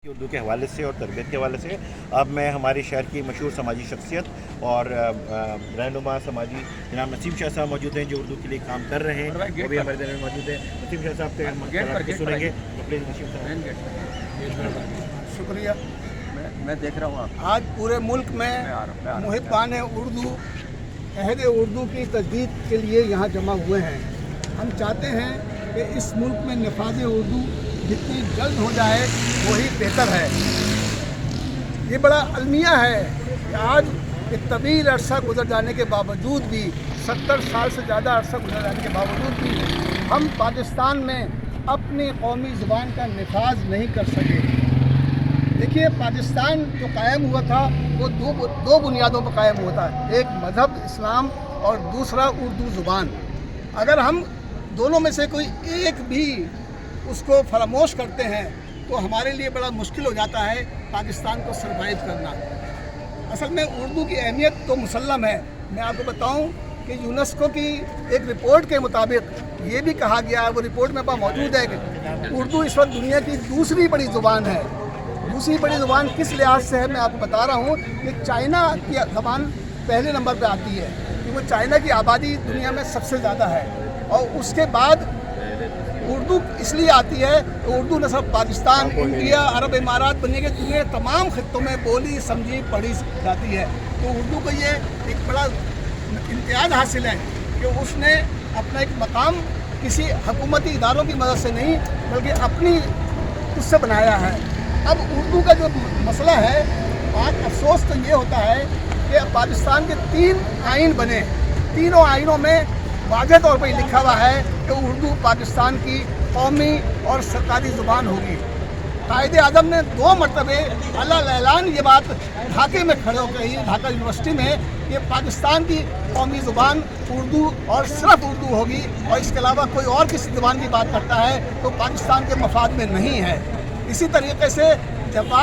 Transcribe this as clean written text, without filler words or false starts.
اردو کے حوالے سے اور تربیت کے حوالے سے اب میں ہمارے شہر کی مشہور سماجی شخصیت اور رہنما سماجی جناب نسیم شاہ صاحب موجود ہیں، جو اردو کے لیے کام کر رہے ہیں، وہ بھی ہمارے درمیان موجود ہیں۔ نسیم شاہ صاحب سے سنیں گے، پلیز نسیم صاحب۔ شکریہ۔ میں دیکھ رہا ہوں آج پورے ملک میں محبان اردو عہد اردو کی تجدید کے لیے یہاں جمع ہوئے ہیں۔ ہم چاہتے ہیں کہ اس ملک میں نفاذ اردو جتنی جلد ہو جائے وہی بہتر ہے۔ یہ بڑا المیہ ہے کہ آج ایک طویل عرصہ گزر جانے کے باوجود بھی 70 سال سے زیادہ عرصہ گزر جانے کے باوجود بھی ہم پاکستان میں اپنی قومی زبان کا نفاذ نہیں کر سکے۔ دیکھیے، پاکستان جو قائم ہوا تھا وہ دو بنیادوں پر قائم ہوا تھا، ایک مذہب اسلام اور دوسرا اردو زبان۔ اگر ہم دونوں میں سے کوئی ایک بھی اس کو فراموش کرتے ہیں تو ہمارے لیے بڑا مشکل ہو جاتا ہے پاکستان کو سروائیو کرنا۔ اصل میں اردو کی اہمیت تو مسلم ہے۔ میں آپ کو بتاؤں کہ یونیسکو کی ایک رپورٹ کے مطابق یہ بھی کہا گیا ہے، وہ رپورٹ میں پاس موجود ہے، کہ اردو اس وقت دنیا کی دوسری بڑی زبان ہے۔ دوسری بڑی زبان کس لحاظ سے ہے میں آپ کو بتا رہا ہوں کہ چائنا کی زبان پہلے نمبر پہ آتی ہے، کہ وہ چائنا کی آبادی دنیا میں سب سے زیادہ ہے، اور اس کے بعد اردو اس لیے آتی ہے کہ اردو نہ صرف پاکستان، انڈیا، عرب امارات بننے کے دنیا کے تمام خطوں میں بولی سمجھی پڑھی جاتی ہے۔ تو اردو کو یہ ایک بڑا امتیاز حاصل ہے کہ اس نے اپنا ایک مقام کسی حکومتی اداروں کی مدد سے نہیں بلکہ اپنی اس سے بنایا ہے۔ اب اردو کا جو مسئلہ ہے، آج افسوس تو یہ ہوتا ہے کہ پاکستان کے 3 آئین بنے، تینوں آئینوں میں واضح طور پر لکھا ہوا ہے کہ اردو پاکستان کی قومی اور سرکاری زبان ہوگی۔ قائد اعظم نے 2 مرتبہ اعلیٰ اعلان یہ بات ڈھاکے میں کھڑے ہو کر ڈھاکہ یونیورسٹی میں کہ پاکستان کی قومی زبان اردو اور صرف اردو ہوگی، اور اس کے علاوہ کوئی اور کسی زبان کی بات کرتا ہے تو پاکستان کے مفاد میں نہیں ہے۔ اسی طریقے سے جب